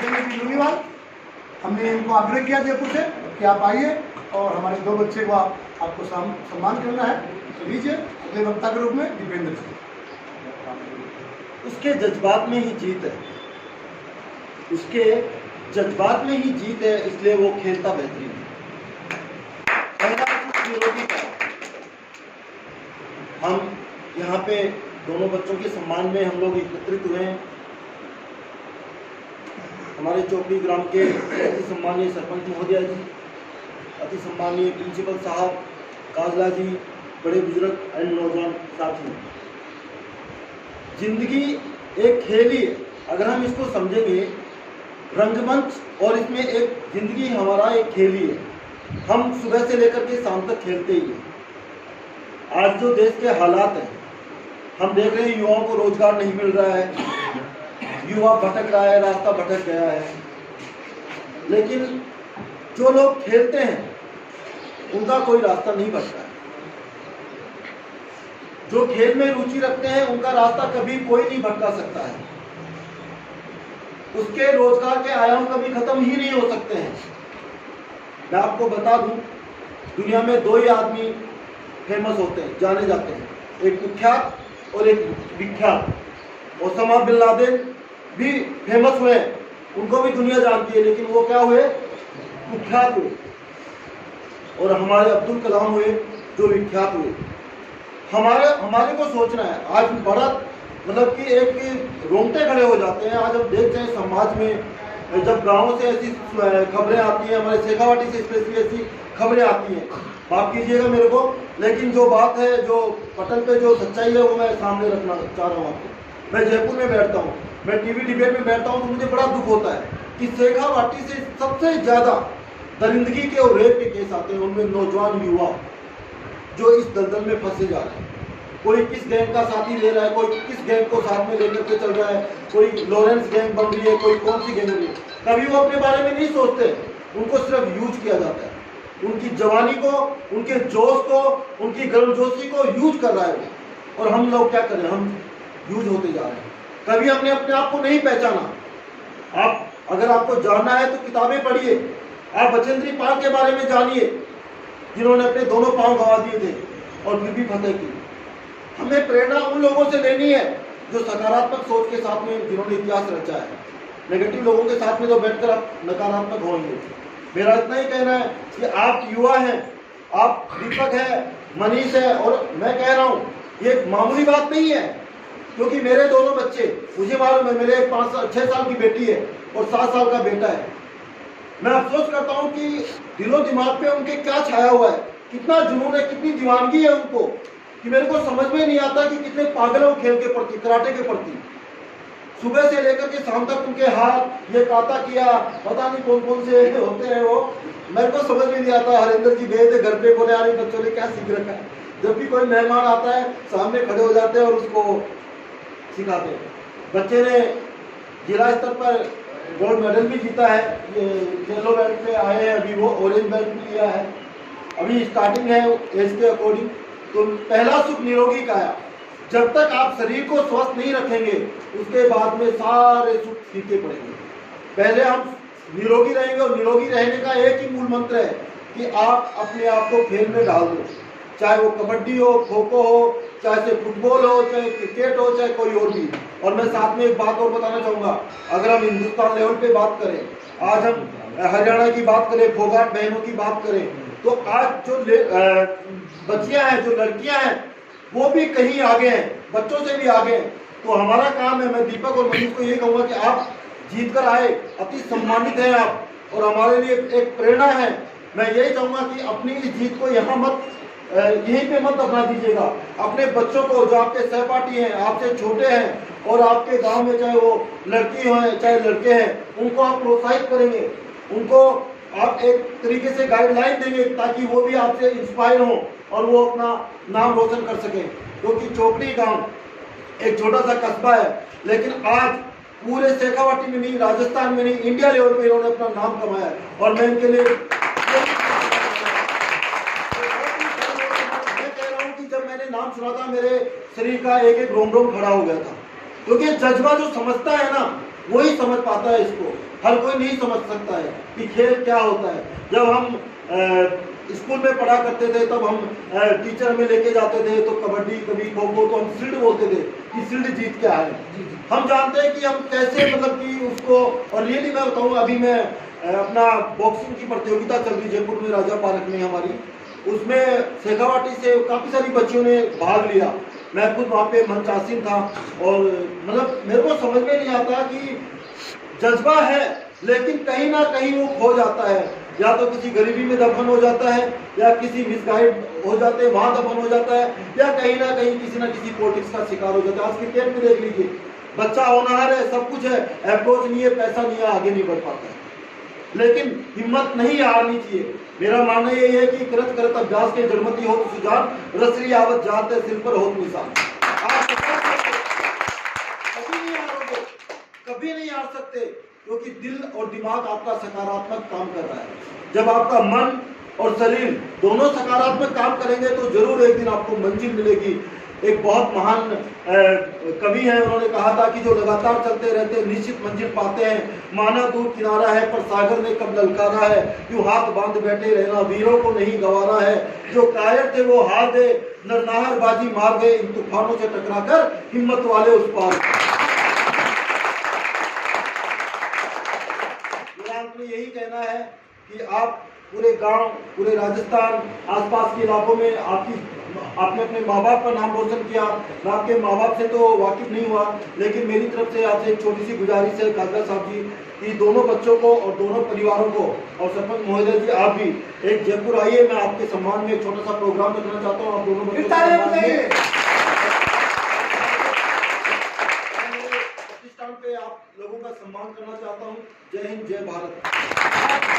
करने की जुड़ी बात हमने इनको आग्रह किया जयपुर से कि आप आइए और हमारे 2 बच्चे को आपको सम्मान करना है। तो लीजिए अगले वक्ता के रूप में दीपेंद्र जी। उसके जज्बात में ही जीत है, उसके जज्बात में ही जीत है, इसलिए वो खेलता बेहतरीन है। पहला निरोगी का हम यहाँ पे दोनों बच्चों के सम्मान में हम लोग एकत्रित हुए हैं। हमारे चौपड़ी ग्राम के अति सम्मानीय सरपंच महोदया जी, अति सम्मानीय प्रिंसिपल साहब, काजला जी, बड़े बुजुर्ग एंड नौजवान साथी। जिंदगी एक खेल ही है, अगर हम इसको समझेंगे रंगमंच और इसमें एक जिंदगी हमारा एक खेल ही है। हम सुबह से लेकर के शाम तक खेलते ही हैं। आज जो देश के हालात हैं, हम देख रहे हैं युवाओं को रोजगार नहीं मिल रहा है, युवा भटक रहा है, रास्ता भटक गया है। लेकिन जो लोग खेलते हैं उनका कोई रास्ता नहीं भटका है। जो खेल में रुचि रखते हैं उनका रास्ता कभी कोई नहीं भटका सकता है। उसके रोजगार के आयाम कभी खत्म ही नहीं हो सकते हैं। मैं आपको बता दूं, दुनिया में 2 ही आदमी फेमस होते हैं, जाने जाते हैं, एक कुख्यात और एक विख्यात। ओसामा बिन लादेन भी फेमस हुए, उनको भी दुनिया जानती है, लेकिन वो क्या हुए? कुख्यात हुए। और हमारे अब्दुल कलाम हुए जो विख्यात हुए। हमारे को सोचना है। आज बड़ा मतलब कि एक रोंगटे खड़े हो जाते हैं। आज हम देखते हैं समाज में जब गांवों से ऐसी खबरें आती हैं, हमारे शेखावाटी से स्पेशली ऐसी खबरें आती हैं, माफ कीजिएगा मेरे को, लेकिन जो बात है, जो पटल पे जो सच्चाई है, वो मैं सामने रखना चाह रहा हूँ आपको। मैं जयपुर में बैठता हूँ, मैं टीवी डिबेट में बैठता हूँ, तो मुझे बड़ा दुख होता है कि शेखावाटी से सबसे ज्यादा दरिंदगी के और रेप के केस आते हैं। उनमें नौजवान युवा जो इस दलदल में फंसे जा रहे हैं। कोई किस गैंग का साथी ले रहा है, कोई किस गैंग को साथ में लेकर के चल रहा है, कोई लॉरेंस गैंग बन रही है, कोई कौन सी गैंग बन रही है। कभी वो अपने बारे में नहीं सोचते, उनको सिर्फ यूज किया जाता है। उनकी जवानी को, उनके जोश को, उनकी गर्मजोशी को यूज कर रहा है वो। और हम लोग क्या करें? हम यूज होते जा रहे हैं। कभी हमने अपने आप को नहीं पहचाना। आप अगर आपको जानना है तो किताबें पढ़िए। आप बचेंद्री पाल के बारे में जानिए, जिन्होंने अपने दोनों पांव गंवा दिए थे और फिर भी फतेह की। हमें प्रेरणा उन लोगों से लेनी है जो सकारात्मक सोच के साथ में, जिन्होंने इतिहास रचा है। नेगेटिव लोगों के साथ में तो बैठकर आप नकारात्मक होंगे। मेरा इतना ही कहना है कि आप युवा हैं, आप दीपक है, मनीष है, और मैं कह रहा हूँ ये मामूली बात नहीं है, क्योंकि मेरे दोनों बच्चे, मुझे मालूम है, मेरे 6 साल की बेटी है और 7 साल का बेटा है। मैं अफसोस करता हूँ कि दिलो दिमाग पे उनके क्या छाया हुआ है, कितना जुनून है, कितनी दीवानगी है उनको, कि मेरे को समझ में नहीं आता कि कितने पागल है वो खेल के प्रति, कराटे के प्रति। सुबह से लेकर के शाम तक उनके हाथ, ये काता किया, पता नहीं कौन कौन से होते हैं वो, मेरे को समझ में नहीं आता। हरिंदर जी गए थे घर पे, बोले यार बच्चों ने क्या सीख रखा है। जब भी कोई मेहमान आता है सामने खड़े हो जाते हैं और उसको सिखाते हैं। बच्चे ने जिला स्तर पर गोल्ड मेडल भी जीता है, ये येलो बेल्ट पे आए हैं, अभी वो ऑरेंज बेल्ट भी लिया है, अभी स्टार्टिंग है एज के अकॉर्डिंग। तो पहला सुख निरोगी काया। जब तक आप शरीर को स्वस्थ नहीं रखेंगे, उसके बाद में सारे सुख फीके पड़ेंगे। पहले हम निरोगी रहेंगे, और निरोगी रहने का एक ही मूल मंत्र है कि आप अपने आप को खेल में डाल दो, चाहे वो कबड्डी हो, खो खो हो, चाहे से फुटबॉल हो, चाहे क्रिकेट हो, चाहे कोई और भी। और मैं साथ में एक बात और बताना चाहूँगा, अगर हम हिंदुस्तान लेवल पे बात करें, आज हम हरियाणा की बात करें, फोगाट बहनों की बात करें, तो आज जो बच्चियां हैं, जो लड़कियां हैं, वो भी कहीं आगे हैं, बच्चों से भी आगे हैं। तो हमारा काम है, मैं दीपक और मनीष को ये कहूँगा कि आप जीत कर आए, अति सम्मानित हैं आप, और हमारे लिए एक प्रेरणा है। मैं यही चाहूँगा कि अपनी इस जीत को यहाँ मत, यहीं पे मत अपना दीजिएगा। अपने बच्चों को, जो आपके सहपाठी हैं, आपसे छोटे हैं, और आपके गांव में चाहे वो लड़की हो चाहे लड़के हैं, उनको आप प्रोत्साहित करेंगे, उनको आप एक तरीके से गाइडलाइन देंगे, ताकि वो भी आपसे इंस्पायर हो और वो अपना नाम रोशन कर सकें। क्योंकि चौपड़ी गांव एक छोटा सा कस्बा है, लेकिन आज पूरे शेखावाटी में नहीं, राजस्थान में नहीं, इंडिया लेवल पे इन्होंने अपना नाम कमाया है। और मैं इनके लिए नाम सुना था, मेरे शरीर का एक एक रोम रोम खड़ा हो गया था। क्योंकि जज्बा जो समझता है ना, वही समझ पाता है इसको। हर कोई नहीं समझ सकता है कि खेल क्या होता है। जब हम स्कूल में पढ़ा करते थे तब हम टीचर में लेके जाते थे तो कबड्डी कभी खो खो तो हम शील्ड बोलते थे कि शील्ड जीत क्या है। हम जानते हैं कि हम कैसे मतलब कि उसको, और रियली मैं बताऊँ, अभी मैं अपना बॉक्सिंग की प्रतियोगिता चल रही जयपुर में राजा पार्क में हमारी, उसमें शेखावाटी से काफ़ी सारी बच्चियों ने भाग लिया। मैं खुद वहाँ पे मंचासीन था और मतलब मेरे को समझ में नहीं आता कि जज्बा है लेकिन कहीं ना कहीं वो खो जाता है, या तो किसी गरीबी में दफन हो जाता है या किसी मिसगाइड हो जाते हैं वहां दफन हो जाता है, या कहीं ना कहीं किसी ना किसी पॉलिटिक्स का शिकार हो जाता है। आज क्रिकेट में देख लीजिए, बच्चा होनहार है, सब कुछ है, अप्रोच नहीं है, पैसा नहीं है, आगे नहीं बढ़ पाता है। लेकिन हिम्मत नहीं हारनी चाहिए। मेरा मानना यही है कि करत करत अभ्यास के जड़मती हो तो सुजान, रसरी आवत जाते सिर पर हो निशान। आप कभी नहीं हारोगे, कभी नहीं हार सकते, क्योंकि दिल और दिमाग आपका सकारात्मक काम कर रहा है। जब आपका मन और शरीर दोनों सकारात्मक काम करेंगे तो जरूर एक दिन आपको मंजिल मिलेगी। एक बहुत महान कवि है, उन्होंने कहा था कि जो लगातार चलते रहते हैं निश्चित मंजिल पाते हैं। माना दूर किनारा है पर सागर ने कब ललकारा है, यूं हाथ बांध बैठे रहना वीरों को नहीं गवारा है। जो कायर थे वो हार गए, नरनाहर बाजी मार गए, इन तूफानों से टकराकर हिम्मत वाले उस पार। यही कहना है कि आप पूरे गांव, पूरे राजस्थान, आसपास के इलाकों में आपने अपने माँ बाप का नाम रोशन किया। मैं आपके माँ बाप से तो वाकिफ नहीं हुआ, लेकिन मेरी तरफ से आपसे एक छोटी सी गुजारिश है खासकर साहब जी कि दोनों बच्चों को और दोनों परिवारों को, और सरपंच महोदय जी आप भी एक जयपुर आइए, मैं आपके सम्मान में एक छोटा सा प्रोग्राम रखना चाहता हूँ। आप दोनों बच्चों प्रतिष्ठान पे आप लोगों का सम्मान करना चाहता हूँ। जय हिंद, जय भारत।